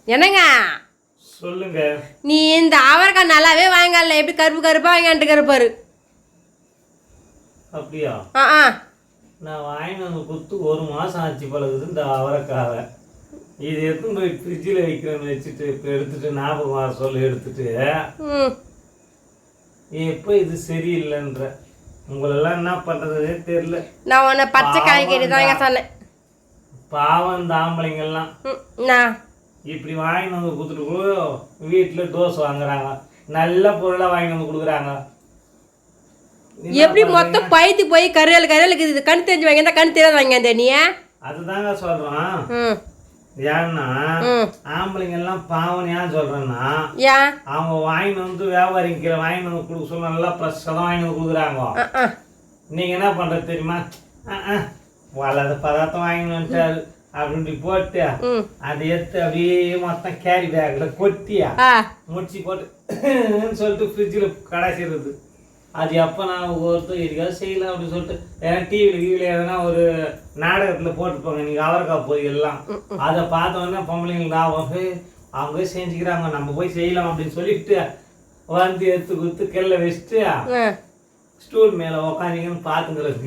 என்னங்க சொல்லுங்க. நீ இந்த அவரைக்காய் நல்லாவே வாங்கல, எப்படி கருப்பு கருப்பாக வாங்கிட்டு கருப்பாரு. அப்படியா? ஆ நான் வாங்கிட்டு வந்து கொடுத்து 1 மாதம் ஆச்சு பழகுது இந்த அவரைக்காவை. இது எடுத்துன்னு போய் ஃப்ரிட்ஜில் வைக்கிறேன்னு வச்சுட்டு இப்போ எடுத்துட்டு ஞாபகம் சொல்ல எடுத்துட்டு எப்போ இது சரியில்லைன்ற உங்களெல்லாம் என்ன பண்ணுறதே தெரியல. நான் உன்னை பச்சை காய்கறி தாங்க சொன்னேன். பாவம் இந்த ஆம்பளைங்கெல்லாம் இப்படி வாங்கிட்டு வந்து கொடுத்துட்டு வீட்டில் தோசை வாங்குறாங்க, நல்ல பொருளாக வாங்கிட்டு வந்து கொடுக்குறாங்க. எப்படி மொத்தம் பைத்து போய் கருவேலுக்கு இது கண் தெரிஞ்சு வாங்க, கண் தெரியாது வாங்க நீ. அதுதாங்க சொல்கிறோம். ஏன்னா ஆம்பளைங்க எல்லாம் பாவம் ஏன் சொல்றேன்னா, அவங்க வாங்கிட்டு வந்து வியாபாரிங்க கீழே வாங்கிட்டு வந்து கொடுக்க சொல்ல நல்லா ஃப்ரெஷ்ஷாக தான் வாங்கிட்டு வந்து கொடுக்குறாங்க. நீங்க என்ன பண்றது தெரியுமா, வளர்ந்த பதார்த்தம் வாங்கிட்டு வந்துட்டாரு அப்படி போட்டு அதை எடுத்து அப்படியே மொத்தம் கேரி பேக்ல கொட்டியா முடிச்சு போட்டு சொல்லிட்டு ஃப்ரிட்ஜில் கடைசிடுறது. அது எப்போ நான் ஒருத்தர் எதுக்காவது செய்யலாம் அப்படின்னு சொல்லிட்டு ஏன்னா டிவியில் எதனா ஒரு நாடகத்தில் போட்டுப்பாங்க, நீங்கள் அவரைக்காய் பொரியல்லாம் அதை பார்த்தோன்னா பொம்பளைங்களுக்கு அவங்க செஞ்சுக்கிறாங்க, நம்ம போய் செய்யலாம் அப்படின்னு சொல்லிட்டு வந்து எடுத்து கொடுத்து கெல்ல வச்சுட்டு ஸ்டூல் மேலே உக்காந்திங்கன்னு பார்த்துங்கிறது.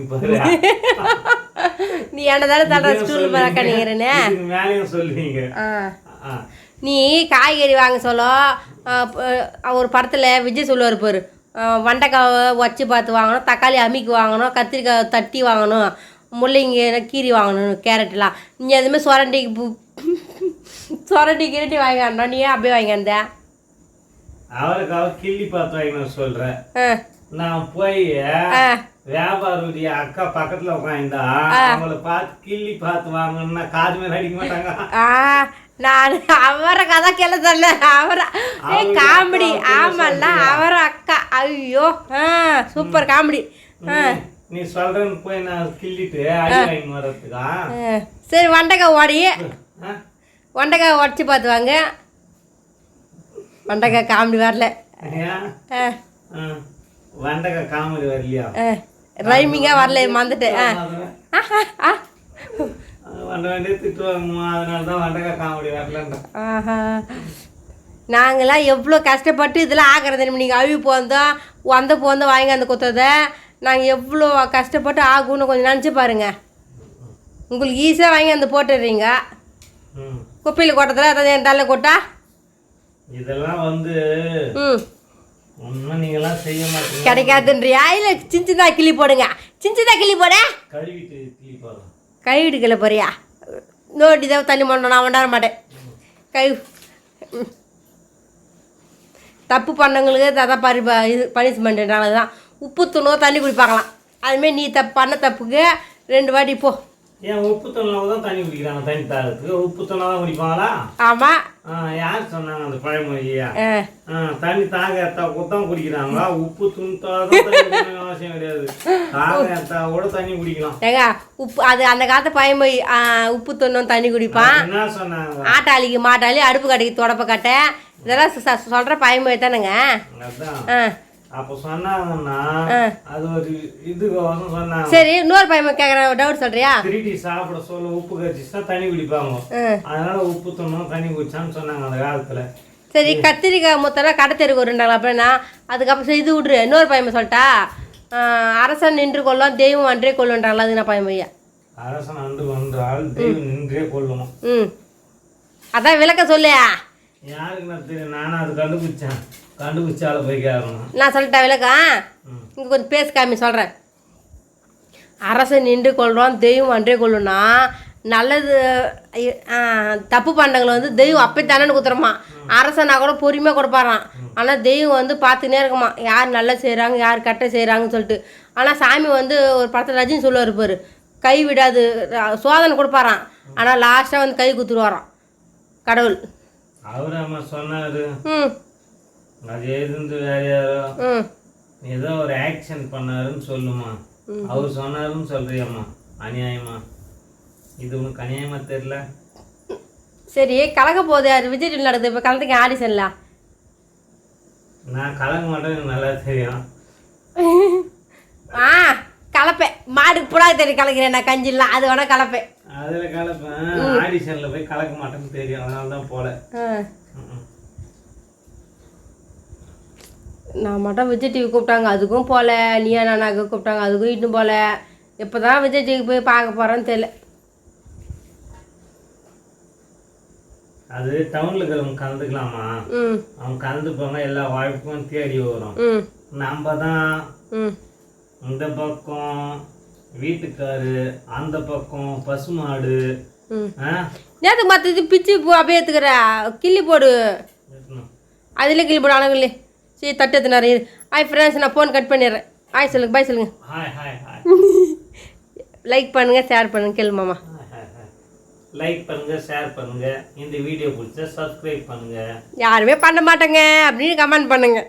நீ என்னதானே ஸ்டூல் மேலே உக்காந்துங்கிறேன்னு மேலேயும் சொல்லுவீங்க. நீ காய்கறி வாங்க சொல்ல ஒரு படத்தில் விஜய் சொல்லுவார் பாரு, வெண்டைக்காவை வச்சு பார்த்து வாங்கணும், தக்காளி அமிக்கு வாங்கணும், கத்திரிக்காய் தட்டி வாங்கணும், முள்ளங்கி கீரி வாங்கணும், கேரட்லாம். நீ எதுவுமே சொரண்டி கிரட்டி வாங்கிட்டோம், நீ அப்படியே வாங்கியிருந்த. அவருக்காக கிள்ளி பார்த்து வாங்கினு சொல்கிறேன். நான் போய் வியாபாரியுடைய அக்கா பக்கத்தில் உட்காந்தா அவங்கள பார்த்து கிள்ளி பார்த்து வாங்கணும்னா காது மேலே அடிக்க மாட்டாங்க. நான் அவரை கதை கேள்வி சொன்னேன். அவரை காமெடி. ஆமால்ல அவரை அக்கா. ஐயோ சூப்பர் காமெடி. நீ சொல்றேன்னு போய் நான் கிள்ளிட்டு அடி வாங்கி வர்றதுக்கா? சரி வெண்டைக்காய் உடச்சி பார்த்து வாங்க. வெண்டைக்காய் காமெடி வரல. வெண்டைக்காய் காமெடி வரலையா? ரைமிங்காக வரல, மறந்துட்டேன். நாங்களாம் எவ்வளோ கஷ்டப்பட்டு இதெல்லாம் ஆகிறது. நீங்கள் அழுவி போந்தோம் போந்தோம் வாங்கி அந்த கொத்ததை நாங்கள் எவ்வளோ கஷ்டப்பட்டு ஆகும்னு கொஞ்சம் நினச்சி பாருங்க. உங்களுக்கு ஈஸியாக வாங்கி அந்த போட்டுடுறீங்க. குப்பையில் கொட்டத்தில் அதாவது என் தலை கொட்டா இதெல்லாம் வந்து நீங்களாம் செய்ய மாட்டீங்க. கிடைக்காதுன்றியா? இல்லை சின்னதா கிளி போடுங்க, சின்னதா கிளி போட கழுவிட்டு கிளி போறியா? நோட்டி தான் தண்ணி பண்ணணும், நான் கொண்டாட மாட்டேன். தப்பு பண்ணவங்களுக்கு அதான் இது பனிஷ்மெண்ட்டுனால தான் உப்பு தூணும் தண்ணி குடிப்பாங்களாம். அதுமாரி நீ பண்ண தப்புக்கு 2 வாட்டி போ. ஏன் உப்பு தூணாக தான் தண்ணி குடிக்கிறாங்க? தண்ணி தாரத்துக்கு உப்பு தூணாக தான் குடிப்பாங்களா? ஆமாம். யார் சொன்னாங்க அந்த பழமொழியா? தண்ணி தாகத்தா தான் குடிக்கிறாங்களா? உப்பு தூணத்தான் அவசியம் கிடையாது, தாகத்தா கூட தண்ணி குடிக்கலாம். ஏங்க உப்பு அது அந்த காலத்து பழமொழி. உப்பு தூணும் தண்ணி குடிப்பான். என்ன சொன்னாங்க? ஆட்டாளிக்கு மாட்டாளி அடுப்பு கடைக்கு தொடப்ப கட்டை, இதெல்லாம் சொல்கிற பழமொழி தானேங்க. அதான் அப்போ சொன்னாங்கன்னா அது ஒரு இதுக்கோசம் சொன்னாங்க. சரி இன்னொரு பையன் கேட்குறேன், டவுட் சொல்றியா? திருடி சாப்பிட சொல்ல உப்பு கடிச்சுன்னா தண்ணி குடிப்பாங்க, அதனால உப்பு தண்ணணும் தண்ணி குடிச்சான்னு சொன்னாங்க அந்த காலத்துல. சரி கத்திரிக்காய் முத்தெல்லாம் கடை தெருக்கு வருண்டாங்களா அப்படின்னா அதுக்கப்புறம் செய்து விட்ரு. இன்னொரு பையன் சொல்லிட்டா, அரசன் நின்று கொள்ளும் தெய்வம் அன்றே கொள்ளுன்றாங்களா? அது நான் பையன். அரசன் அன்று கொன்றால் தெய்வம் நின்றே கொள்ளுமா? அதான் விளக்க சொல்லு. யாருக்கு நான் தெரியும், நானும் அது கண்டுபிடிச்சால போய் கேட்கணும். நான் சொல்லிட்டேன் விளக்கா? இங்கே கொஞ்சம் பேச காமி சொல்கிறேன். அரசன் நின்று கொள்கிறோம் தெய்வம் அன்றே கொள்ளுன்னா நல்லது. தப்பு பண்ணவங்களை வந்து தெய்வம் அப்போ தானே கொடுத்துருமா. அரசனா கூட பொறுமையாக கொடுப்பாரான். ஆனால் தெய்வம் வந்து பார்த்துனே இருக்குமா யார் நல்லா செய்கிறாங்க யார் கட்ட செய்கிறாங்கன்னு சொல்லிட்டு. ஆனால் சாமி வந்து ஒரு படத்தில் ரஜினி சொல்லுவார் பாரு, கை விடாது சோதனை கொடுப்பாரான். ஆனால் லாஸ்ட்டாக வந்து கை குத்துருவாராம் கடவுள். அவர் அம்மா சொன்னாரு அது எது வேற யாரோ ஏதோ ஒரு ஆக்ஷன் பண்ணாருன்னு சொல்லுமா. அவர் சொன்னாருன்னு சொல்றியம்மா, அநியாயமா? இது உனக்கு அநியாயமா தெரியல? சரி கலக்க போகுது, அது விஜய் நடக்குது. இப்போ கலந்துக்க ஆடிஷன்ல நான் கலக்க மாட்டேன், எனக்கு நல்லா தெரியும். கலப்பேன் மாடு புடா தெரியும் கலக்கிறேன் நான் கஞ்சிலாம், அது வேணா கலப்பேன். அதுல கலப்பேன், ஆடிஷன்ல போய் கலக்க மாட்டேன்னு தெரியும், அதனால தான் போல. நான் மட்டும் விஜய் டிவி கூப்பிட்டாங்க, அதுக்கும் போகல. நீயா நானாக்கு கூப்பிட்டாங்க, அதுக்கும் இட்டும் போகல. எப்போ தான் விஜய் டிவிக்கு போய் பார்க்க போகிறேன்னு தெரியல. அது டவுன்ல இருக்கிறவங்க கலந்துக்கலாமா? அவங்க கலந்து போனா எல்லா வாய்ப்பும் தேடி வரும். நம்ம தான் இந்த பக்கம் வீட்டுக்காரு, அந்த பக்கம் பசுமாடு. நேற்று மற்ற இது பிச்சு அப்படியே எடுத்துக்கிற கிள்ளி போடு, அதில் கிள்ளி போடு. ஆனால் சரி தட்டு எடுத்துனாரு. ஹாய் ஃப்ரெண்ட்ஸ், நான் ஃபோன் கட் பண்ணிடுறேன். ஹாய் சொல்லுங்க, பாய் சொல்லுங்க. Hi hi hi. லைக் பண்ணுங்கள், ஷேர் பண்ணுங்கள். கேளு மாமா. லைக் பண்ணுங்க, ஷேர் பண்ணுங்க. இந்த வீடியோ பிடிச்சா சப்ஸ்கிரைப் பண்ணுங்க. யாருமே பண்ண மாட்டேங்க அப்படின்னு கமெண்ட் பண்ணுங்க.